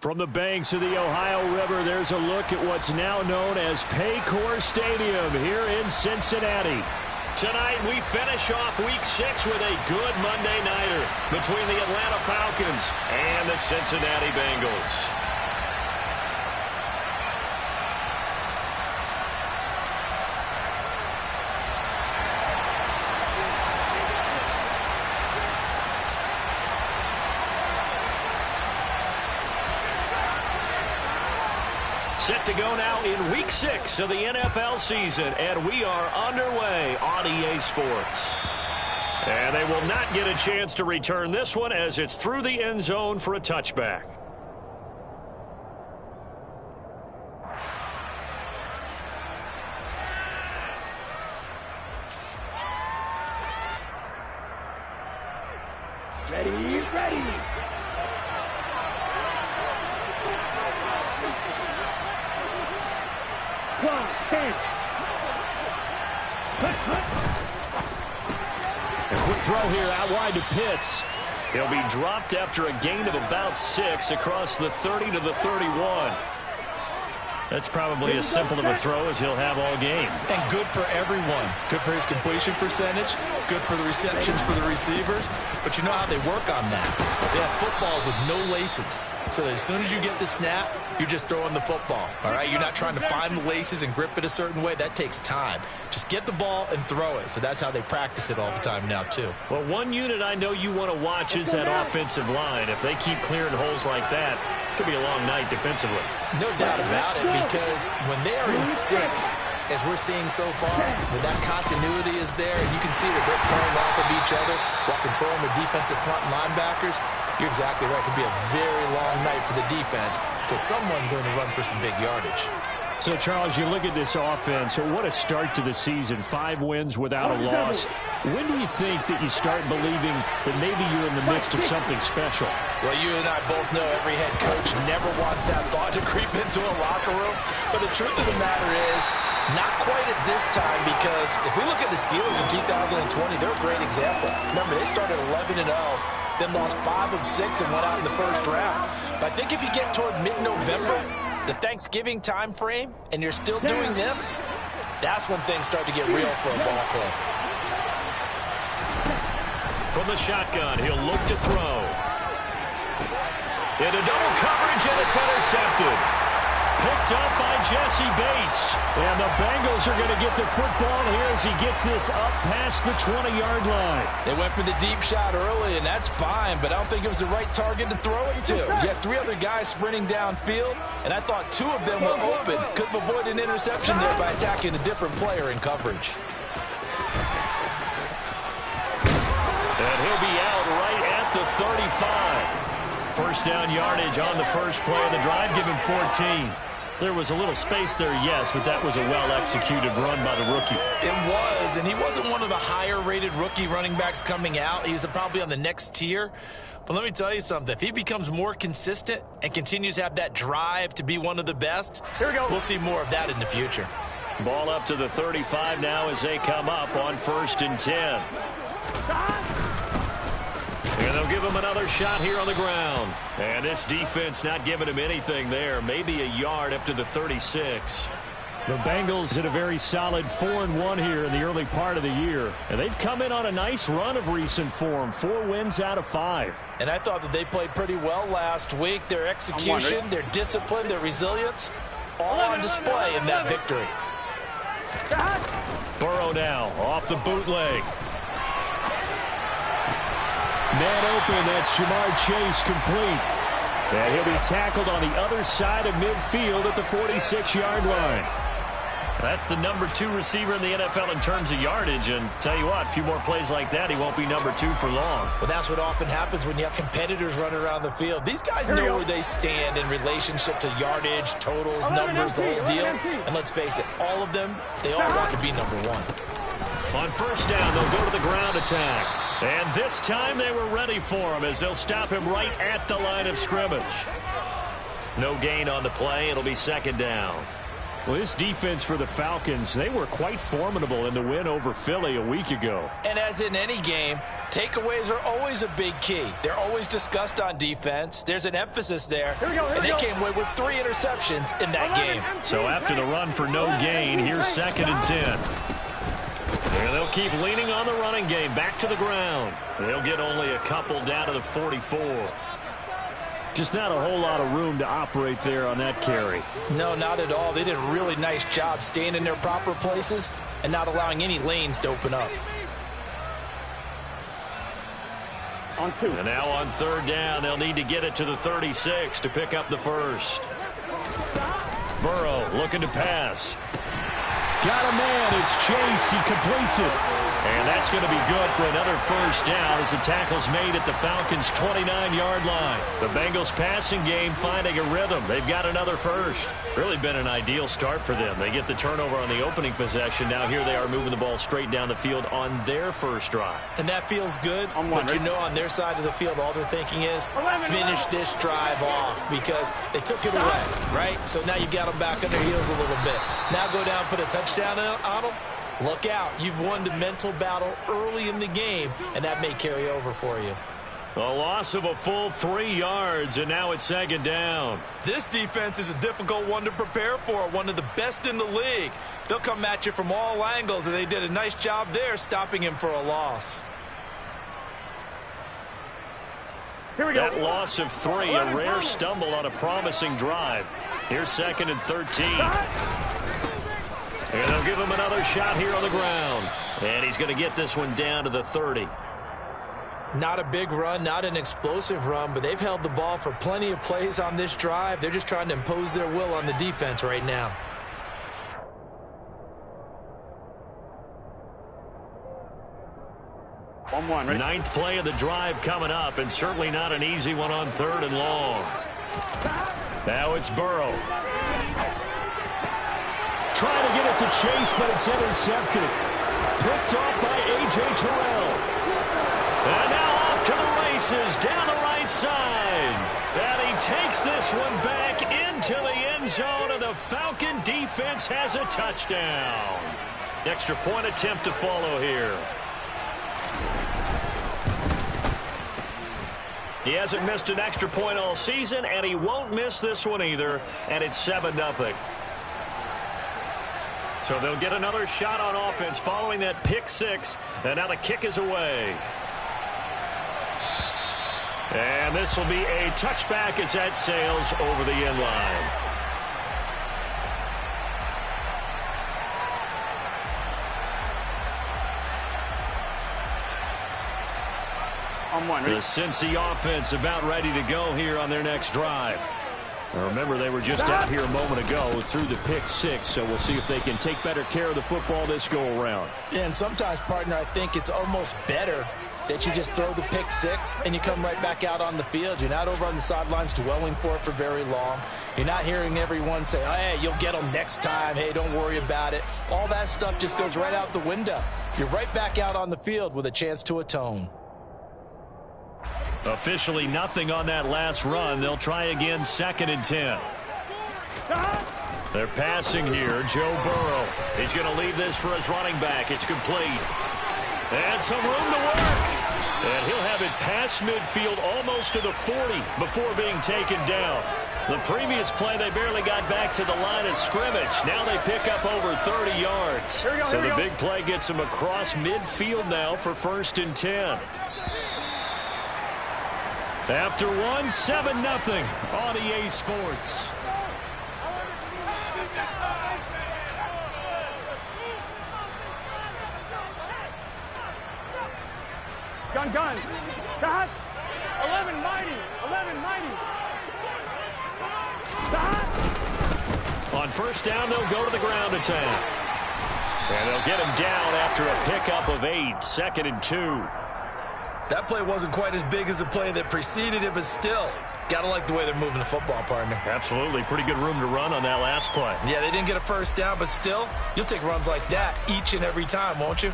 From the banks of the Ohio River, there's a look at what's now known as Paycor Stadium here in Cincinnati. Tonight, we finish off Week 6 with a good Monday nighter between the Atlanta Falcons and the Cincinnati Bengals. Set to go now in Week 6 of the NFL season, and we are underway on EA Sports. And they will not get a chance to return this one as it's through the end zone for a touchback. Ready, ready. A quick throw here out wide to Pitts. He'll be dropped after a gain of about 6 across the 30 to the 31. That's probably as simple of a throw as he'll have all game. And good for everyone. Good for his completion percentage. Good for the receptions for the receivers. But you know how they work on that. They have footballs with no laces. So as soon as you get the snap, you're just throwing the football. All right? You're not trying to find the laces and grip it a certain way. That takes time. Just get the ball and throw it. So that's how they practice it all the time now, too. Well, one unit I know you want to watch is that offensive line. If they keep clearing holes like that, it could be a long night defensively. No doubt about it, because when they are in sync, as we're seeing so far, when that continuity is there, and you can see that they're playing off of each other while controlling the defensive front linebackers, you're exactly right. It could be a very long night for the defense because someone's going to run for some big yardage. So, Charles, you look at this offense, what a start to the season. 5 wins without a loss. When do you think that you start believing that maybe you're in the midst of something special? Well, you and I both know every head coach never wants that thought to creep into a locker room. But the truth of the matter is, not quite at this time, because if we look at the Steelers in 2020, they're a great example. Remember, they started 11-0, then lost 5 of 6 and went out in the first round. But I think if you get toward mid-November, the Thanksgiving time frame, and you're still doing this, that's when things start to get real for a ball club. From the shotgun, he'll look to throw. Into double coverage, and it's intercepted. Picked up by Jesse Bates. And the Bengals are going to get the football here as he gets this up past the 20-yard line. They went for the deep shot early, and that's fine, but I don't think it was the right target to throw it to. You had 3 other guys sprinting downfield, and I thought 2 of them were open. Could have avoided an interception there by attacking a different player in coverage. And he'll be out right at the 35. First down yardage on the first play of the drive, given 14. There was a little space there, yes, but that was a well-executed run by the rookie. It was, and he wasn't one of the higher-rated rookie running backs coming out. He's probably on the next tier. But let me tell you something. If he becomes more consistent and continues to have that drive to be one of the best, here we go. We'll see more of that in the future. Ball up to the 35 now as they come up on 1st and 10. And they'll give him another shot here on the ground. And this defense not giving him anything there. Maybe a yard up to the 36. The Bengals had a very solid 4-1 here in the early part of the year. And they've come in on a nice run of recent form. 4 wins out of 5. And I thought that they played pretty well last week. Their execution, their discipline, their resilience, all on display in that victory. Burrow now off the bootleg. Man open, that's Jamar Chase complete. And he'll be tackled on the other side of midfield at the 46-yard line. That's the number 2 receiver in the NFL in terms of yardage. And tell you what, a few more plays like that, he won't be number 2 for long. Well, that's what often happens when you have competitors running around the field. These guys know where they stand in relationship to yardage, totals, numbers, the whole deal. And let's face it, all of them, they all want to be number 1. On first down, they'll go to the ground attack. And this time they were ready for him as they'll stop him right at the line of scrimmage. No gain on the play. It'll be 2nd down. Well, this defense for the Falcons, they were quite formidable in the win over Philly a week ago. And as in any game, Takeaways are always a big key. They're always discussed on defense. There's an emphasis there, and they came away with 3 interceptions in that game. So after the run for no gain, here's 2nd and 10. And they'll keep leaning on the running game. Back to the ground. They'll get only a couple down to the 44. Just not a whole lot of room to operate there on that carry. No, not at all. They did a really nice job staying in their proper places and not allowing any lanes to open up. On 2. And now on 3rd down, they'll need to get it to the 36 to pick up the first. Burrow looking to pass. Got a man. It's Chase. He completes it. And that's going to be good for another first down as the tackle's made at the Falcons' 29-yard line. The Bengals passing game finding a rhythm. They've got another first. Really been an ideal start for them. They get the turnover on the opening possession. Now here they are moving the ball straight down the field on their first drive. And that feels good, but you know on their side of the field all they're thinking is finish this drive off because they took it away, right? So now you've got them back on their heels a little bit. Now go down, put a touchdown on them. Look out. You've won the mental battle early in the game, and that may carry over for you. A loss of a full 3 yards, and now it's 2nd down. This defense is a difficult one to prepare for, one of the best in the league. They'll come at you from all angles, and they did a nice job there stopping him for a loss. Here we go. That loss of 3, a rare stumble on a promising drive. Here's 2nd and 13. And they'll give him another shot here on the ground. And he's going to get this one down to the 30. Not a big run, not an explosive run, but they've held the ball for plenty of plays on this drive. They're just trying to impose their will on the defense right now. Ready? 9th play of the drive coming up, and certainly not an easy one on 3rd and long. Now it's Burrow. Trying to get it to Chase, but it's intercepted. Picked off by A.J. Terrell. And now off to the races down the right side. And he takes this one back into the end zone, and the Falcon defense has a touchdown. Extra point attempt to follow here. He hasn't missed an extra point all season, and he won't miss this one either, and it's 7-0. So they'll get another shot on offense following that pick 6, and now the kick is away. And this will be a touchback as that sails over the end line. The Cincy offense about ready to go here on their next drive. Now remember, they were just out here a moment ago through the pick 6, so we'll see if they can take better care of the football this go-around. Yeah, and sometimes, partner, I think it's almost better that you just throw the pick 6 and you come right back out on the field. You're not over on the sidelines dwelling for it for very long. You're not hearing everyone say, oh, hey, you'll get them next time. Hey, don't worry about it. All that stuff just goes right out the window. You're right back out on the field with a chance to atone. Officially nothing on that last run. They'll try again, 2nd and 10. They're passing here. Joe Burrow. He's going to leave this for his running back. It's complete. And some room to work. And he'll have it past midfield almost to the 40 before being taken down. The previous play, they barely got back to the line of scrimmage. Now they pick up over 30 yards. So the big play gets them across midfield now for 1st and 10. After 7-0 on EA Sports. Gun. Stop. 11 mighty. Stop. On 1st down, they'll go to the ground attack. And they'll get him down after a pickup of 8. 2nd and 2. That play wasn't quite as big as the play that preceded it, but still, got to like the way they're moving the football, partner. Absolutely. Pretty good room to run on that last play. Yeah, they didn't get a 1st down, but still, you'll take runs like that each and every time, won't you?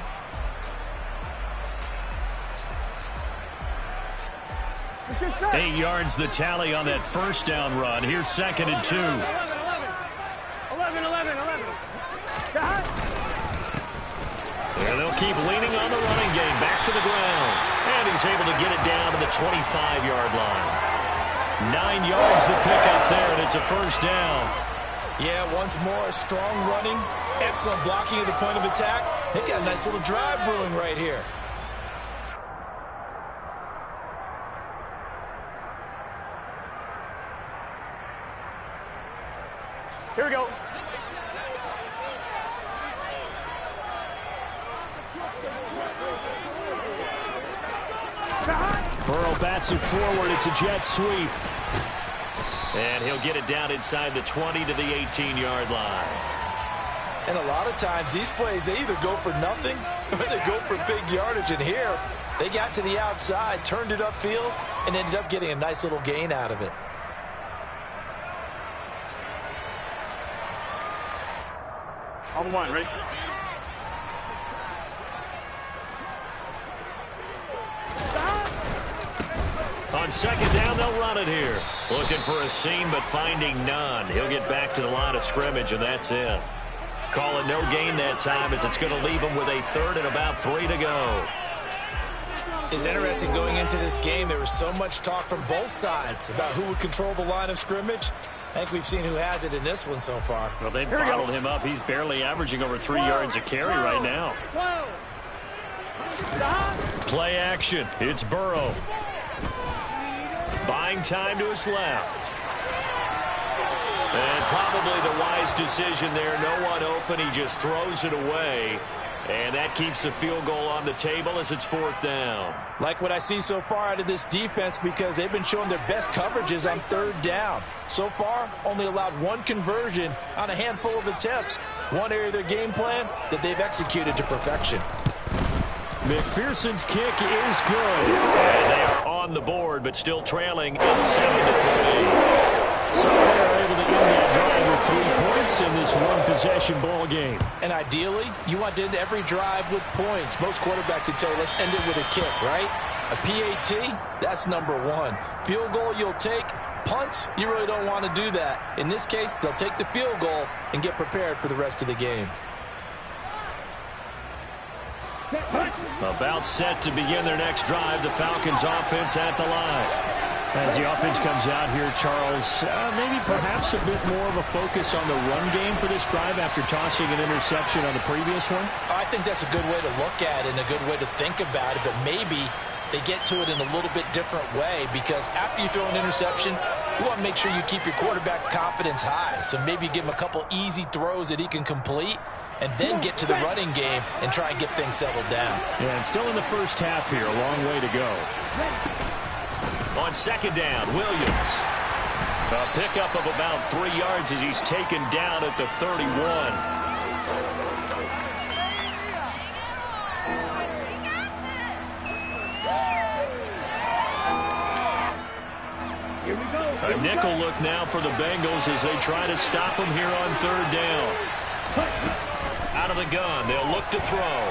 Eight yards the tally on that 1st down run. Here's 2nd and 2. 11. And they'll keep leaning on the running game. Back to the ground. is able to get it down to the 25-yard line. 9 yards to pick up there, and it's a first down. Yeah, once more, strong running, excellent blocking at the point of attack. They've got a nice little drive brewing right here. Here we go. Burrow bats it forward. It's a jet sweep. And he'll get it down inside the 20 to the 18-yard line. And a lot of times, these plays, they either go for nothing or they go for big yardage. And here, they got to the outside, turned it upfield, and ended up getting a nice little gain out of it. On one, ready? On second down, they'll run it here. Looking for a seam, but finding none. He'll get back to the line of scrimmage, and that's it. Calling no gain that time as it's going to leave him with a third and about 3 to go. It's interesting going into this game. There was so much talk from both sides about who would control the line of scrimmage. I think we've seen who has it in this one so far. Well, they've bottled him up. He's barely averaging over 3 yards a carry right now. Play action. It's Burrow. Buying time to his left. And probably the wise decision there. No one open. He just throws it away. And that keeps the field goal on the table as it's fourth down. Like what I see so far out of this defense, because they've been showing their best coverages on third down. So far, only allowed one conversion on a handful of attempts. One area of their game plan that they've executed to perfection. McPherson's kick is good. And they are on the board, but still trailing. It's 7-3. So they're able to end that drive with 3 points in this one-possession ball game. And ideally, you want to end every drive with points. Most quarterbacks would tell you, let's end it with a kick, right? A PAT, that's number one. Field goal, you'll take. Punts, you really don't want to do that. In this case, they'll take the field goal and get prepared for the rest of the game. About set to begin their next drive. The Falcons offense at the line. As the offense comes out here, Charles, maybe perhaps a bit more of a focus on the run game for this drive after tossing an interception on the previous one? I think that's a good way to look at it and a good way to think about it, but maybe they get to it in a little bit different way, because after you throw an interception, you want to make sure you keep your quarterback's confidence high. So maybe give him a couple easy throws that he can complete, and then get to the running game and try and get things settled down. Yeah, and still in the first half here, a long way to go. On second down, Williams. A pickup of about 3 yards as he's taken down at the 31. Here we go. A nickel look now for the Bengals as they try to stop him here on third down. Out of the gun, they'll look to throw.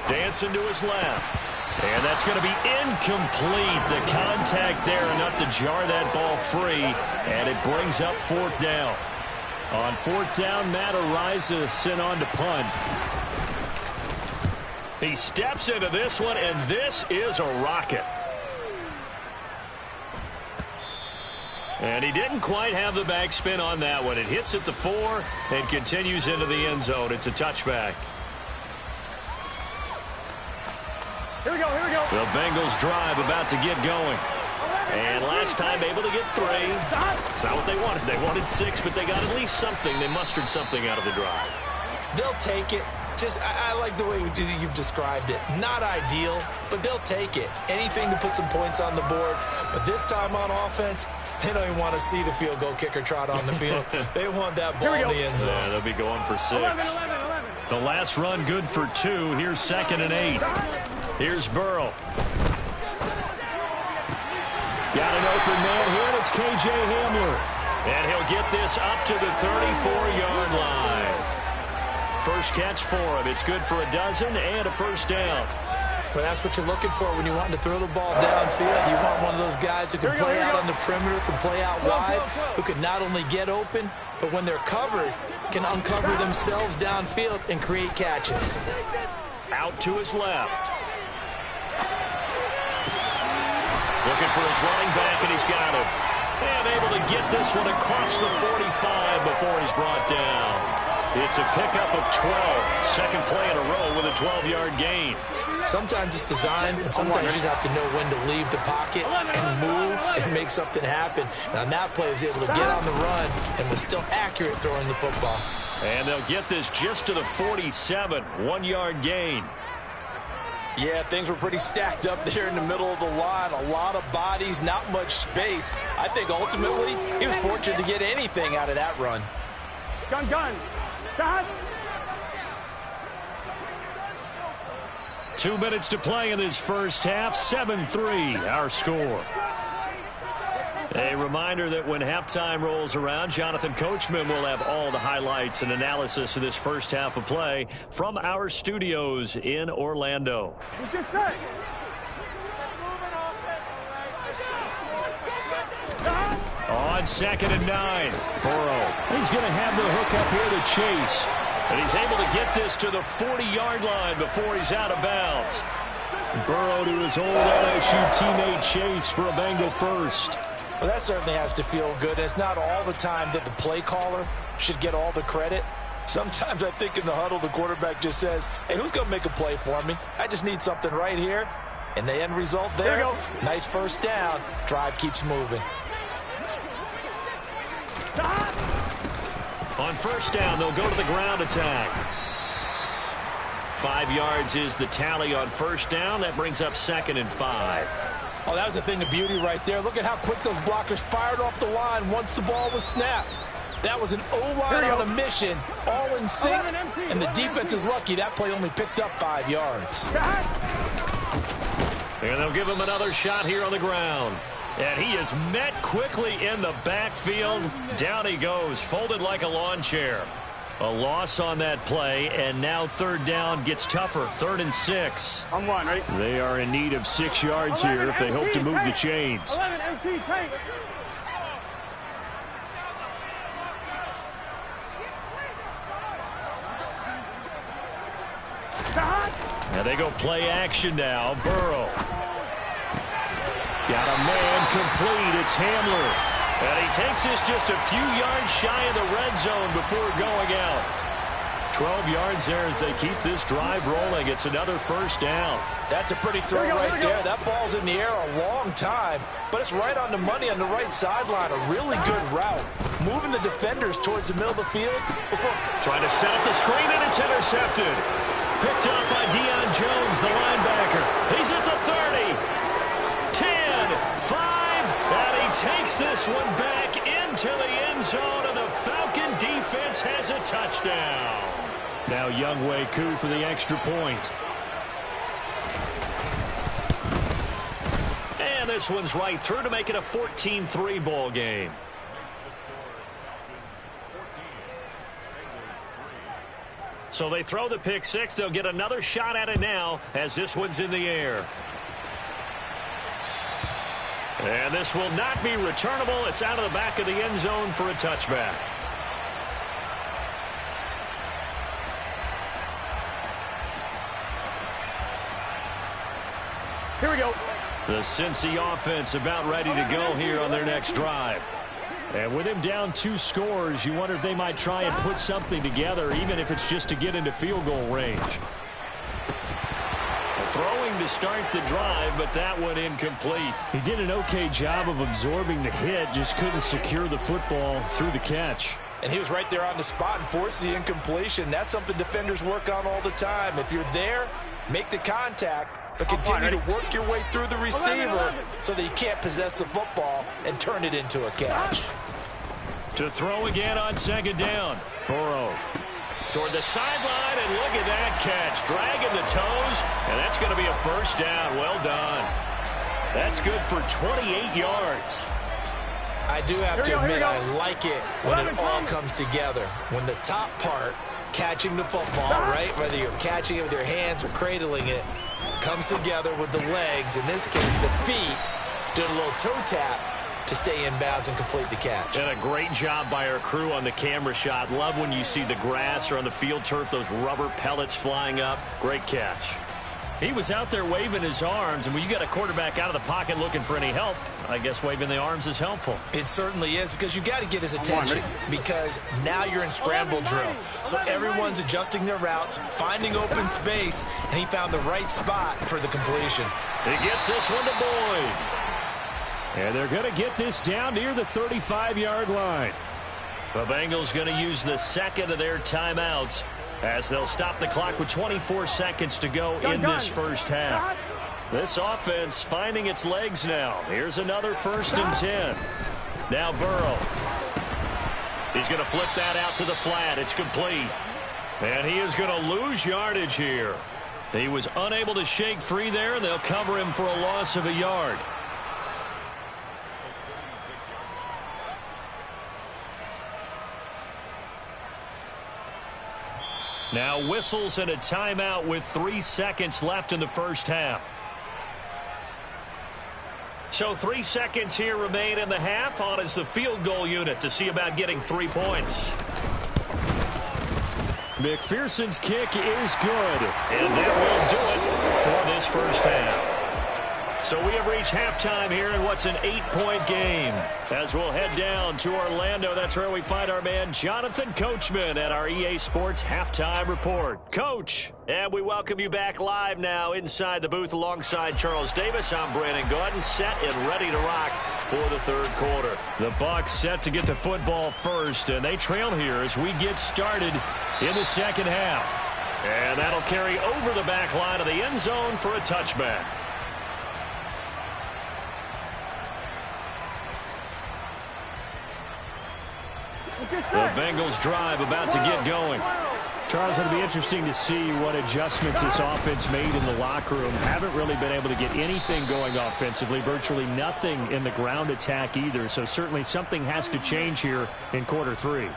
Dancing to his left. And that's going to be incomplete. The contact there enough to jar that ball free, and it brings up fourth down. On fourth down, Matt Araiza sent on to punt. He steps into this one, and this is a rocket. And he didn't quite have the backspin on that one. It hits at the 4 and continues into the end zone. It's a touchback. Here we go, here we go. The Bengals drive about to get going. And last time able to get 3. It's not what they wanted. They wanted 6, but they got at least something. They mustered something out of the drive. They'll take it. I like the way you've described it. Not ideal, but they'll take it. Anything to put some points on the board. But this time on offense, they don't even want to see the field goal kicker trot on the field. They want that ball in the end zone. Yeah, they'll be going for 6. 11. The last run good for 2. Here's 2nd and 8. Here's Burrow. Got an open man here, and it's K.J. Hamler. And he'll get this up to the 34-yard line. First catch for him. It's good for a dozen and a first down. Well, that's what you're looking for when you want to throw the ball downfield. You want one of those guys who can play out on the perimeter, can play out wide, who can not only get open, but when they're covered, can uncover themselves downfield and create catches. Out to his left. Looking for his running back, and he's got him. And able to get this one across the 45 before he's brought down. It's a pickup of 12. Second play in a row with a 12-yard gain. Sometimes it's designed, and sometimes you just have to know when to leave the pocket and move and make something happen. And on that play, he was able to get on the run and was still accurate throwing the football. And they'll get this just to the 47. 1-yard gain. Yeah, things were pretty stacked up there in the middle of the line. A lot of bodies, not much space. I think ultimately he was fortunate to get anything out of that run. Gun. Stop. 2 minutes to play in this first half. 7-3, our score. A reminder that when halftime rolls around, Jonathan Coachman will have all the highlights and analysis of this first half of play from our studios in Orlando. He's just set. On 2nd and 9, Burrow. He's going to have the hook up here to Chase. And he's able to get this to the 40-yard line before he's out of bounds. Burrow to his old LSU teammate Chase for a Bengal first. Well, that certainly has to feel good. It's not all the time that the play caller should get all the credit. Sometimes I think in the huddle, the quarterback just says, hey, who's going to make a play for me? I just need something right here. And the end result there, nice first down. Drive keeps moving. On first down, they'll go to the ground attack. 5 yards is the tally on first down. That brings up 2nd and 5. Oh, that was a thing of beauty right there. Look at how quick those blockers fired off the line once the ball was snapped. That was an O-line on a mission, all in sync, and the defense is lucky that play only picked up 5 yards. And they'll give him another shot here on the ground. And he is met quickly in the backfield. Down he goes, folded like a lawn chair. A loss on that play, and now third down gets tougher. 3rd and 6. On 1, right? They are in need of 6 yards here if they hope to move the chains. 11 MT, tank. And they go play action now. Burrow. Got a man complete. It's Hamler. And he takes this just a few yards shy of the red zone before going out. 12 yards there as they keep this drive rolling. It's another first down. That's a pretty throw right there. That ball's in the air a long time, but it's right on the money on the right sideline. A really good route. Moving the defenders towards the middle of the field. Trying to set up the screen, and it's intercepted. Picked up by Deion Jones, the linebacker. He's at the 30. 10, 5, and he takes this one back into the end zone, and the Falcon defense has a touchdown. Now Younghoe Koo for the extra point. And this one's right through to make it a 14-3 ball game. So they throw the pick six. They'll get another shot at it now as this one's in the air. And this will not be returnable. It's out of the back of the end zone for a touchback. Here we go. The Cincy offense about ready to go here on their next drive. And with him down 2 scores, you wonder if they might try and put something together, even if it's just to get into field goal range. Throwing to start the drive, but that one incomplete. He did an okay job of absorbing the hit, just couldn't secure the football through the catch. And he was right there on the spot and forced the incompletion. That's something defenders work on all the time. If you're there, make the contact, but continue to work your way through the receiver so that you can't possess the football and turn it into a catch. To throw again on second down. Burrow toward the sideline, and look at that catch. Dragging the toes, and that's going to be a first down. Well done. That's good for 28 yards. I do have to admit I like it when it all comes together. When the top part, catching the football, right, whether you're catching it with your hands or cradling it, comes together with the legs, in this case the feet, doing a little toe tap to stay in bounds and complete the catch. And a great job by our crew on the camera shot. Love when you see the grass or on the field turf, those rubber pellets flying up. Great catch. He was out there waving his arms, and when you got a quarterback out of the pocket looking for any help, I guess waving the arms is helpful. It certainly is, because you got to get his attention, because now you're in scramble drill. So everyone's adjusting their routes, finding open space, and he found the right spot for the completion. He gets this one to Boyd. And they're going to get this down near the 35-yard line. The Bengals going to use the second of their timeouts as they'll stop the clock with 24 seconds to go in this first half. This offense finding its legs now. Here's another 1st and 10. Now Burrow. He's going to flip that out to the flat. It's complete. And he is going to lose yardage here. He was unable to shake free there, and they'll cover him for a loss of a yard. Now whistles and a timeout with 3 seconds left in the first half. So 3 seconds here remain in the half. On is the field goal unit to see about getting 3 points. McPherson's kick is good. And that will do it for this first half. So we have reached halftime here in what's an 8-point game. As we'll head down to Orlando, that's where we find our man Jonathan Coachman at our EA Sports Halftime Report. Coach, and we welcome you back live now inside the booth alongside Charles Davis. I'm Brandon Gordon, set and ready to rock for the third quarter. The Bucs set to get the football first, and they trail here as we get started in the second half. And that'll carry over the back line of the end zone for a touchback. The Bengals drive about to get going. Charles, it'll be interesting to see what adjustments this offense made in the locker room. Haven't really been able to get anything going offensively, virtually nothing in the ground attack either. So certainly something has to change here in quarter 3.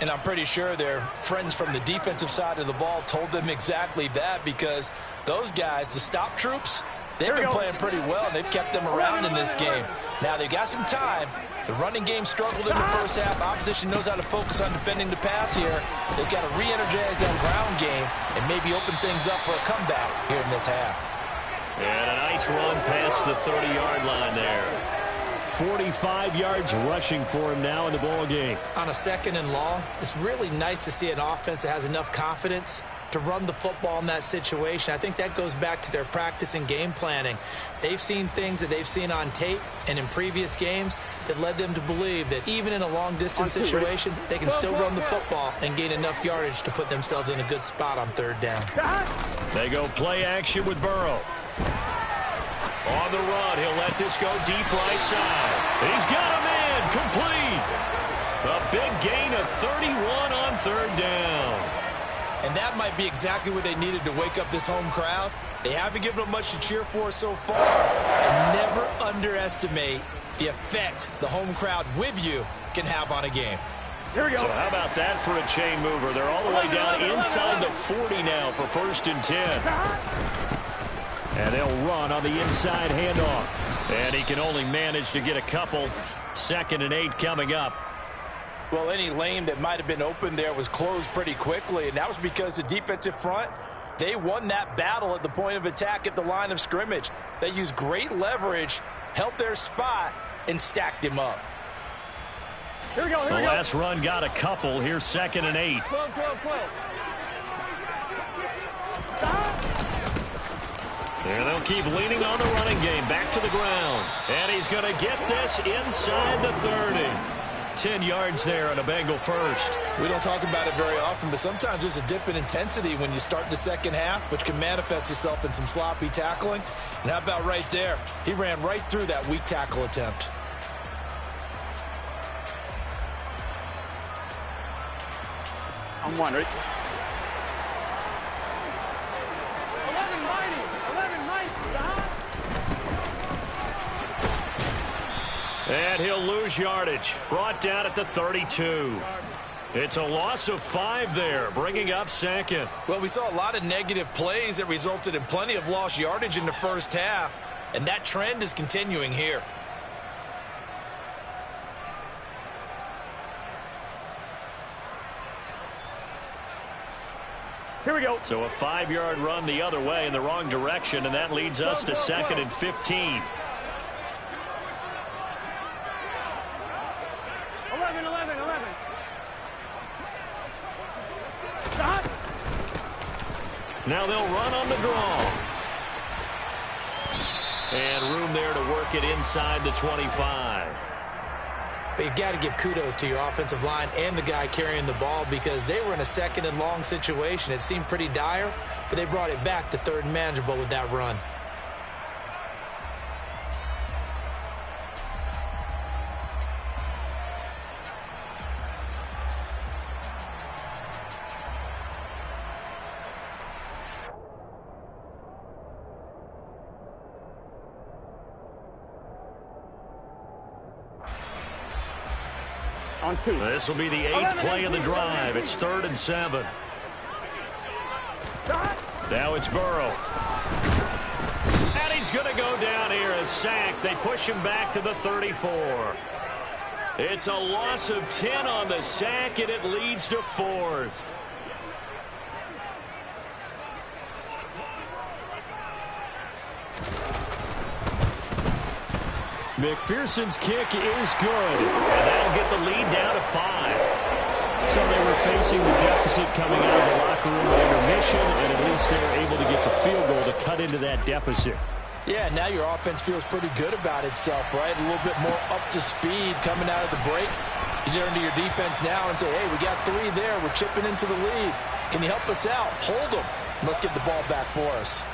And I'm pretty sure their friends from the defensive side of the ball told them exactly that, because those guys, the stop troops, they've been playing pretty well, and they've kept them around in this game. Now they've got some time. The running game struggled in the first half. Opposition knows how to focus on defending the pass here. They've got to re-energize that ground game and maybe open things up for a comeback here in this half. And a nice run past the 30-yard line there. 45 yards rushing for him now in the ball game. On a 2nd and long, it's really nice to see an offense that has enough confidence to run the football in that situation. I think that goes back to their practice and game planning. They've seen things that they've seen on tape and in previous games that led them to believe that even in a long-distance situation, they can still run the football and gain enough yardage to put themselves in a good spot on 3rd down. They go play action with Burrow. On the run, he'll let this go deep right side. He's got him in, complete. A big gain of 31 on 3rd down. And that might be exactly what they needed to wake up this home crowd. They haven't given them much to cheer for so far. And never underestimate the effect the home crowd with you can have on a game. Here we go. So how about that for a chain mover? They're all the way down inside the 40 now for 1st and 10. And they'll run on the inside handoff. And he can only manage to get a couple. 2nd and 8 coming up. Well, any lane that might have been open there was closed pretty quickly, and that was because the defensive front, they won that battle at the point of attack at the line of scrimmage. They used great leverage, held their spot, and stacked him up. Here we go, here the we go. last run got a couple. Here's 2nd and 8. 12. Here they'll keep leaning on the running game. Back to the ground. And he's going to get this inside the 30. 10 yards there on a Bengal first. We don't talk about it very often, but sometimes there's a dip in intensity when you start the second half, which can manifest itself in some sloppy tackling. And how about right there? He ran right through that weak tackle attempt. I'm wondering. 11-90. And he'll lose yardage. Brought down at the 32. It's a loss of 5 there, bringing up 2nd. Well, we saw a lot of negative plays that resulted in plenty of lost yardage in the first half, and that trend is continuing here. Here we go. So a 5-yard run the other way in the wrong direction, and that leads us to 2nd and 15. 11. Stop. Now they'll run on the draw. And room there to work it inside the 25. But you've got to give kudos to your offensive line and the guy carrying the ball because they were in a 2nd and long situation. It seemed pretty dire, but they brought it back to 3rd and manageable with that run. On 2. This will be the 8th play of the drive. It's 3rd and 7. Now it's Burrow. And he's going to go down here, a sack. They push him back to the 34. It's a loss of 10 on the sack, and it leads to 4th. McPherson's kick is good, and that'll get the lead down to 5. So they were facing the deficit coming out of the locker room at intermission, and at least they were able to get the field goal to cut into that deficit. Yeah, now your offense feels pretty good about itself, right? A little bit more up to speed coming out of the break. You turn to your defense now and say, hey, we got 3 there. We're chipping into the lead. Can you help us out? Hold them. Let's get the ball back for us.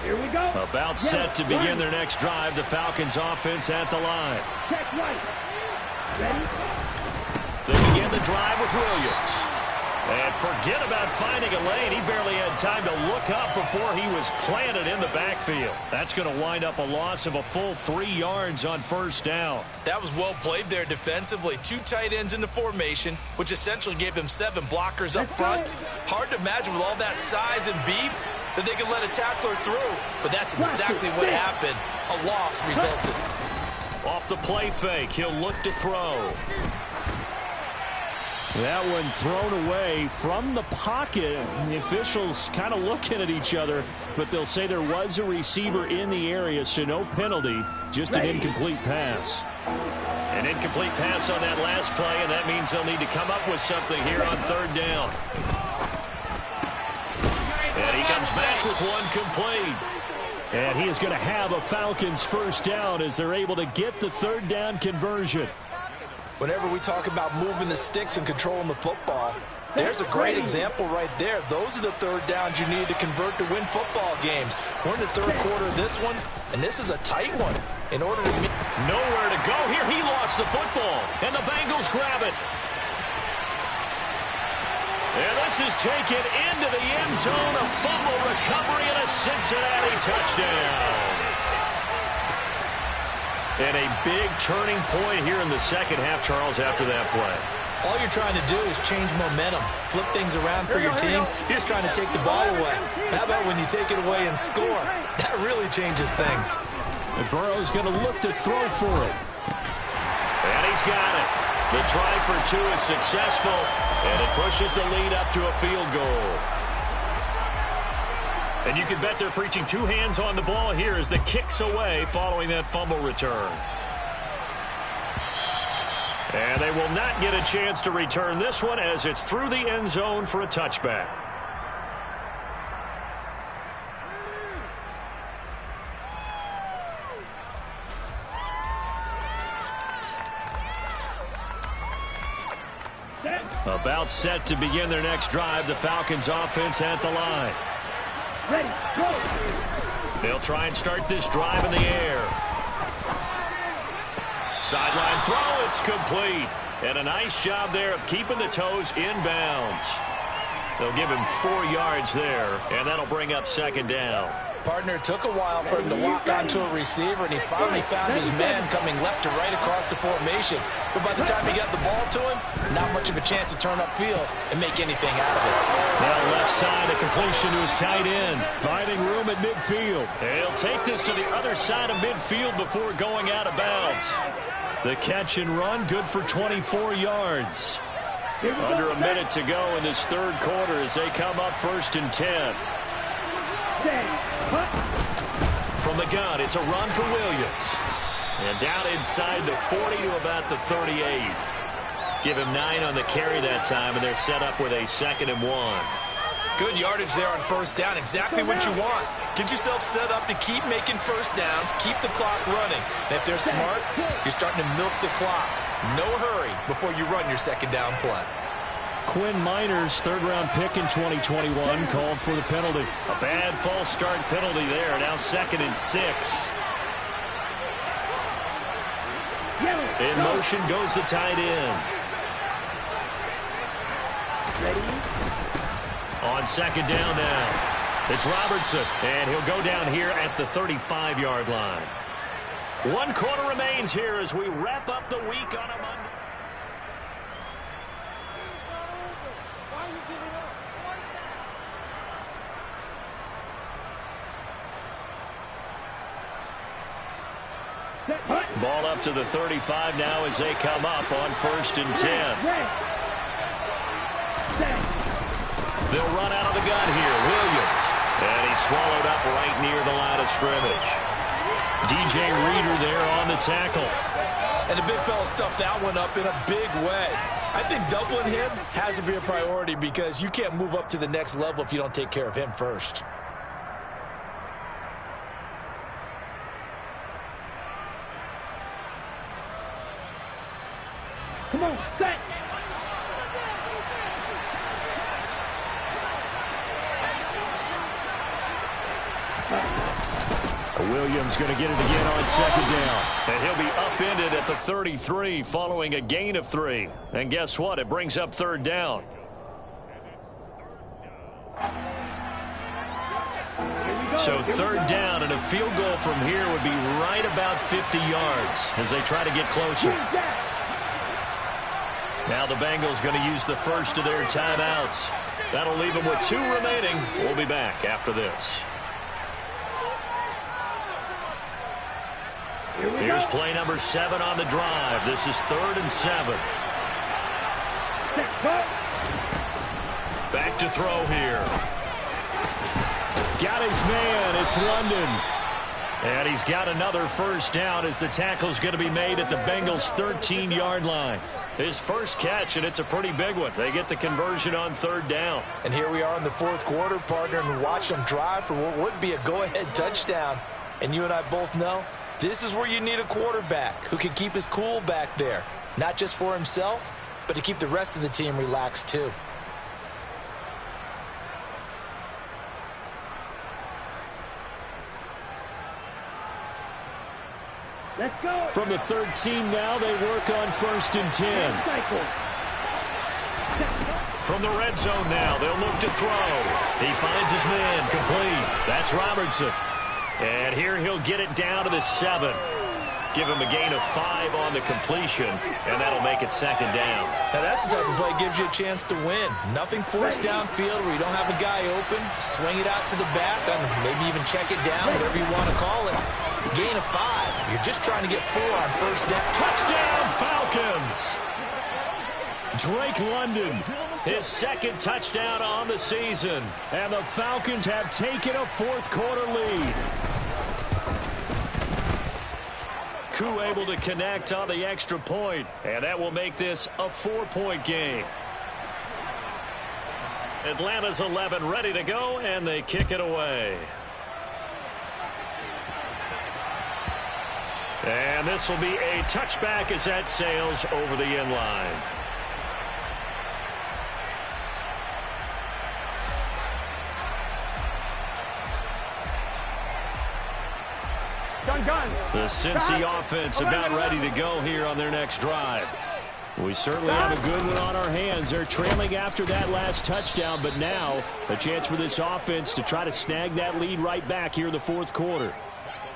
Here we go. About set to begin their next drive. The Falcons offense at the line. Check right. Ready? They begin the drive with Williams. And forget about finding a lane. He barely had time to look up before he was planted in the backfield. That's going to wind up a loss of a full 3 yards on 1st down. That was well played there defensively. 2 tight ends in the formation, which essentially gave them 7 blockers up front. Hard to imagine with all that size and beef that they could let a tackler through. But that's exactly what happened. A loss resulted. Off the play fake, he'll look to throw. That one thrown away from the pocket. The officials kind of looking at each other, but they'll say there was a receiver in the area, so no penalty, just an incomplete pass. An incomplete pass on that last play, and that means they'll need to come up with something here on 3rd down. And he comes back with one complete. And he is going to have a Falcons 1st down as they're able to get the 3rd down conversion. Whenever we talk about moving the sticks and controlling the football, there's a great example right there. Those are the 3rd downs you need to convert to win football games. We're in the 3rd quarter of this one, and this is a tight one. In order to nowhere to go here, he lost the football, and the Bengals grab it. And this is taken into the end zone, a fumble recovery, and a Cincinnati touchdown. And a big turning point here in the 2nd half, Charles, after that play. All you're trying to do is change momentum, flip things around for your team. You're just trying to take the ball away. How about when you take it away and score? That really changes things. And Burrow's going to look to throw for it. And he's got it. The try for 2 is successful, and it pushes the lead up to a field goal. And you can bet they're preaching 2 hands on the ball here as the kick's away following that fumble return. And they will not get a chance to return this one as it's through the end zone for a touchback. About set to begin their next drive, the Falcons offense at the line. Ready, go. They'll try and start this drive in the air. Sideline throw, it's complete. And a nice job there of keeping the toes inbounds. They'll give him 4 yards there, and that'll bring up 2nd down. Partner, it took a while for him to lock onto a receiver, and he finally found his man coming left to right across the formation. But by the time he got the ball to him, not much of a chance to turn upfield and make anything out of it. Now left side, a completion to his tight end. Finding room at midfield. He'll take this to the other side of midfield before going out of bounds. The catch and run, good for 24 yards. Under a minute to go in this third quarter as they come up 1st and 10. From the gun, it's a run for Williams. And down inside the 40 to about the 38. Give him 9 on the carry that time, and they're set up with a 2nd and 1. Good yardage there on 1st down. Exactly what you want. Get yourself set up to keep making 1st downs, keep the clock running. And if they're smart, you're starting to milk the clock. No hurry before you run your 2nd down play. Quinn Miners, 3rd-round pick in 2021, called for the penalty. A bad false start penalty there. Now 2nd and 6. In motion goes the tight end. On 2nd down now, it's Robertson, and he'll go down here at the 35-yard line. 1 quarter remains here as we wrap up the week on a Monday. Ball up to the 35 now as they come up on 1st and 10. They'll run out of the gun here. Williams. And he's swallowed up right near the line of scrimmage. DJ Reader there on the tackle. And the big fella stuffed that one up in a big way. I think doubling him has to be a priority because you can't move up to the next level if you don't take care of him first. Come on, set. Williams going to get it again on 2nd down. And he'll be upended at the 33 following a gain of 3. And guess what? It brings up 3rd down. So 3rd down and a field goal from here would be right about 50 yards as they try to get closer. Now the Bengals going to use the first of their timeouts. That'll leave them with 2 remaining. We'll be back after this. Here's play number 7 on the drive. This is 3rd and 7. Back to throw here. Got his man. It's London. And he's got another 1st down as the tackle's going to be made at the Bengals' 13-yard line. His first catch, and it's a pretty big one. They get the conversion on 3rd down. And here we are in the 4th quarter, partner, and watch them drive for what would be a go-ahead touchdown. And you and I both know this is where you need a quarterback who can keep his cool back there. Not just for himself, but to keep the rest of the team relaxed too. Let's go. From the 13 now, they work on 1st and 10. From the red zone now, they'll look to throw. He finds his man complete. That's Robertson. And here he'll get it down to the 7. Give him a gain of 5 on the completion, and that'll make it 2nd down. Now that's the type of play that gives you a chance to win. Nothing forced downfield where you don't have a guy open. Swing it out to the back, and maybe even check it down, whatever you want to call it. Gain of 5. You're just trying to get 4 on 1st down. Touchdown, Falcons! Drake London, his 2nd touchdown on the season. And the Falcons have taken a 4th quarter lead. Koo able to connect on the extra point, and that will make this a 4-point game. Atlanta's 11 ready to go, and they kick it away. And this will be a touchback as that sails over the end line. The Cincy offense about ready to go here on their next drive. We certainly have a good one on our hands. They're trailing after that last touchdown, but now a chance for this offense to try to snag that lead right back here in the 4th quarter.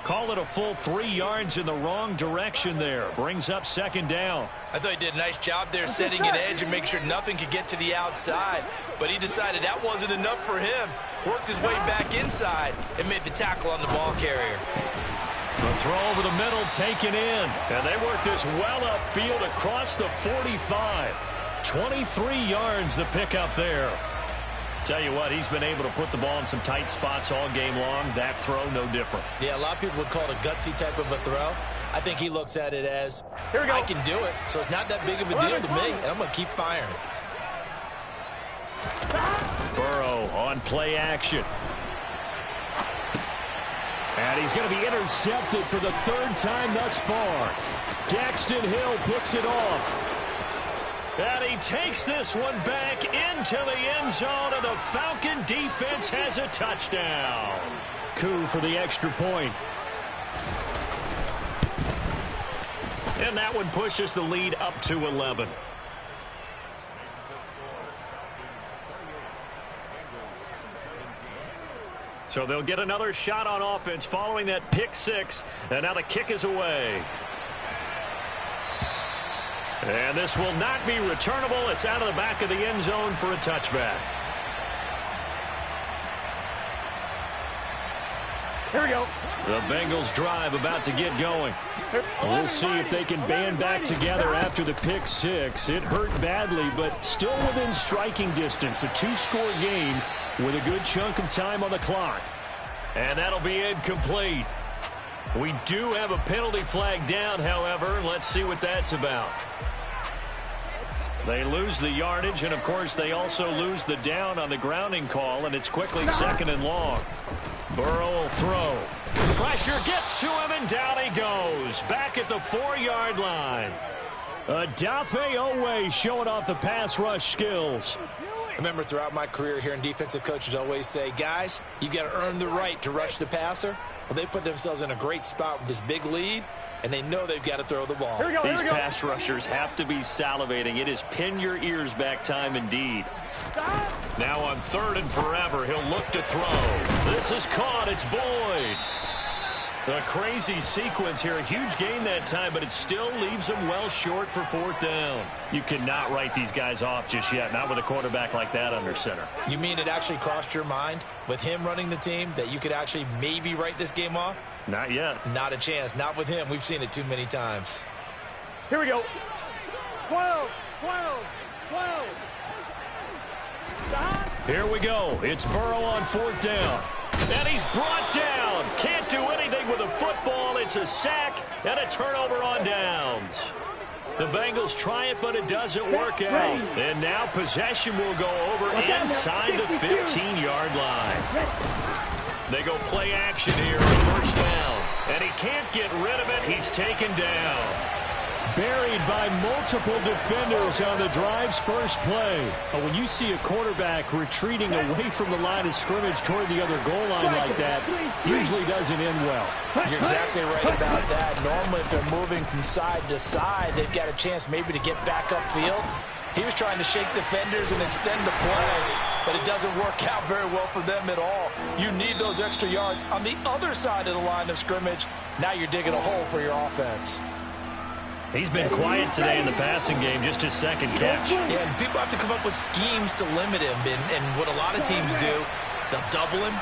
Call it a full 3 yards in the wrong direction there. Brings up 2nd down. I thought he did a nice job there setting an edge and make sure nothing could get to the outside. But he decided that wasn't enough for him. Worked his way back inside and made the tackle on the ball carrier. The throw over the middle taken in. And they work this well upfield across the 45. 23 yards the pickup there. Tell you what, he's been able to put the ball in some tight spots all game long. That throw, no different. Yeah, a lot of people would call it a gutsy type of a throw. I think he looks at it as, I can do it, so it's not that big of a deal to me, and I'm going to keep firing. Burrow on play action. And he's going to be intercepted for the third time thus far. Daxton Hill picks it off. And he takes this one back into the end zone, and the Falcon defense has a touchdown. Coup for the extra point. And that one pushes the lead up to 11. So they'll get another shot on offense following that pick six. And now the kick is away. And this will not be returnable. It's out of the back of the end zone for a touchback. Here we go. The Bengals drive about to get going. We'll see if they can band back together after the pick six. It hurt badly, but still within striking distance. A two-score game with a good chunk of time on the clock. And that'll be incomplete. We do have a penalty flag down, however. Let's see what that's about. They lose the yardage, and, of course, they also lose the down on the grounding call, and it's quickly second and long. Burrow will throw. Pressure gets to him, and down he goes. Back at the 4-yard line. Odafe Oweh showing off the pass rush skills. I remember throughout my career hearing defensive coaches always say, guys, you got to earn the right to rush the passer. Well, they put themselves in a great spot with this big lead, and they know they've got to throw the ball. These pass rushers have to be salivating. It is pin your ears back time indeed. Now on 3rd and forever, he'll look to throw. This is caught. It's Boyd. A crazy sequence here. A huge gain that time, but it still leaves them well short for 4th down. You cannot write these guys off just yet, not with a quarterback like that under center. You mean it actually crossed your mind with him running the team that you could actually maybe write this game off? Not yet. Not a chance. Not with him. We've seen it too many times. Here we go. 12, 12, 12. Here we go. It's Burrow on 4th down. And he's brought down. Can't do anything with a football. It's a sack and a turnover on downs. The Bengals try it, but it doesn't work out. And now possession will go over inside the 15-yard line. They go play action here on 1st down. And he can't get rid of it. He's taken down. Buried by multiple defenders on the drive's first play. When you see a quarterback retreating away from the line of scrimmage toward the other goal line like that, usually doesn't end well. You're exactly right about that. Normally, if they're moving from side to side, they've got a chance maybe to get back upfield. He was trying to shake defenders and extend the play, but it doesn't work out very well for them at all. You need those extra yards on the other side of the line of scrimmage. Now you're digging a hole for your offense. He's been quiet today in the passing game, just his 2nd catch. Yeah, and people have to come up with schemes to limit him, and what a lot of teams do, they'll double him,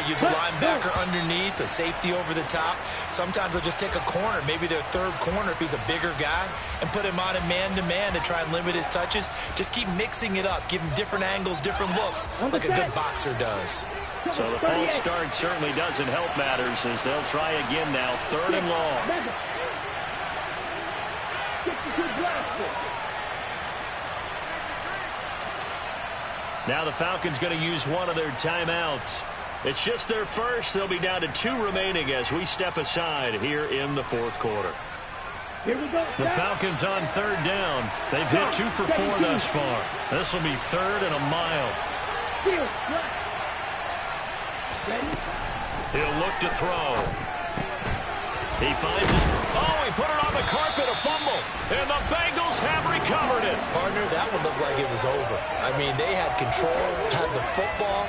use a linebacker underneath, a safety over the top. Sometimes they'll just take a corner, maybe their 3rd corner if he's a bigger guy, and put him on a man-to-man to try and limit his touches. Just keep mixing it up, give him different angles, different looks, like a good boxer does. So the false start certainly doesn't help matters as they'll try again now, 3rd and long. Now the Falcons going to use one of their timeouts. It's just their first. They'll be down to 2 remaining as we step aside here in the 4th quarter. Here we go. The Falcons on 3rd down. They've hit 2 for 4 thus far. This will be 3rd and a mile. He'll look to throw. He finds his... Oh, he put it on the carpet, a fumble. And the Bengals have recovered it. Partner, that one looked like it was over. I mean, they had control, had the football,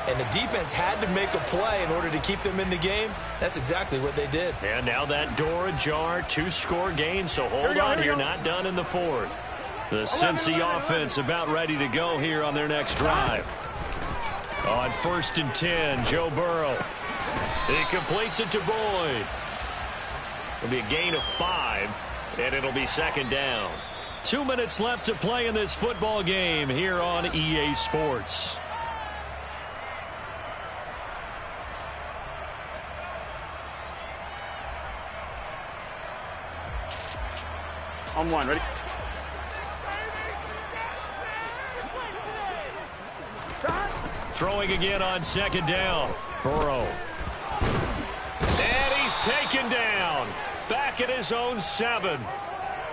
and the defense had to make a play in order to keep them in the game. That's exactly what they did. And now that door ajar, 2-score game, so hold on, you're not done in the 4th. The Cincy offense about ready to go here on their next drive. On 1st and 10, Joe Burrow. He completes it to Boyd. It'll be a gain of 5, and it'll be 2nd down. 2 minutes left to play in this football game here on EA Sports. On one, ready? Throwing again on second down. Burrow. And he's taken down. Back at his own 7.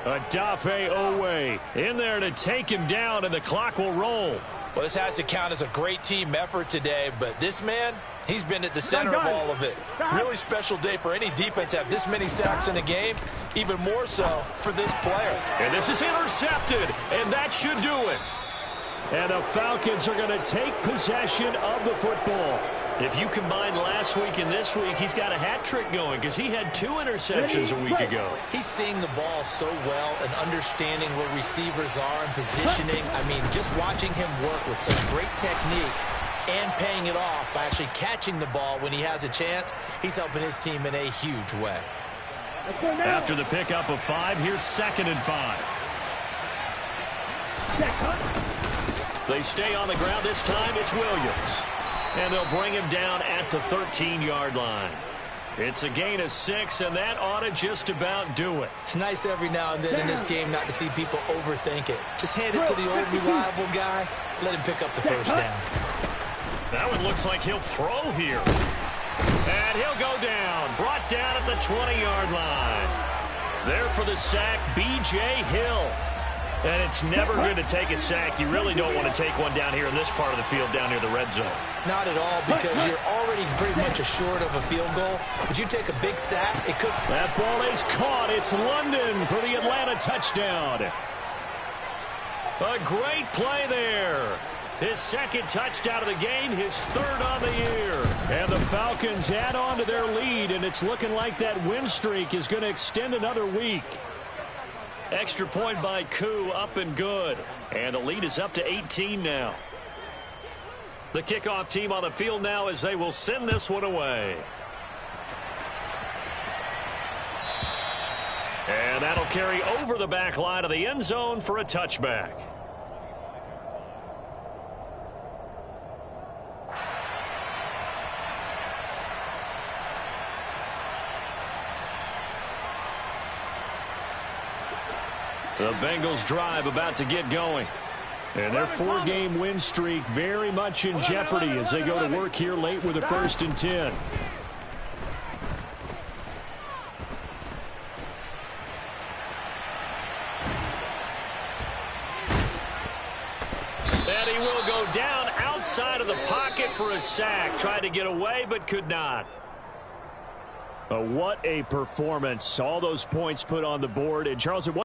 Odafe Owe in there to take him down, and the clock will roll. Well, this has to count as a great team effort today, but this man, he's been at the center of all of it. Really special day for any defense to have this many sacks in a game, even more so for this player. And this is intercepted, and that should do it. And the Falcons are going to take possession of the football. If you combine last week and this week, he's got a hat trick going because he had 2 interceptions a week ago. He's seeing the ball so well and understanding where receivers are and positioning. I mean, just watching him work with some great technique and paying it off by actually catching the ball when he has a chance, he's helping his team in a huge way. After the pickup of 5, here's 2nd and 5. They stay on the ground. This time it's Williams. And they'll bring him down at the 13-yard line. It's a gain of 6, and that ought to just about do it. It's nice every now and then in this game not to see people overthink it. Just hand it to the old reliable guy. Let him pick up the first down. That one looks like he'll throw here. And he'll go down. Brought down at the 20-yard line. There for the sack, B.J. Hill. And it's never good to take a sack. You really don't want to take one down here in this part of the field down near the red zone. Not at all, because you're already pretty much assured of a field goal. But you take a big sack, it could... That ball is caught. It's London for the Atlanta touchdown. A great play there. His 2nd touchdown of the game, his 3rd on the year. And the Falcons add on to their lead, and it's looking like that win streak is going to extend another week. Extra point by Koo, up and good. And the lead is up to 18 now. The kickoff team on the field now as they will send this one away. And that'll carry over the back line of the end zone for a touchback. The Bengals drive about to get going. And their 4-game win streak very much in jeopardy as they go to work here late with a 1st and 10. And he will go down outside of the pocket for a sack. Tried to get away but could not. What a performance. All those points put on the board. And Charles,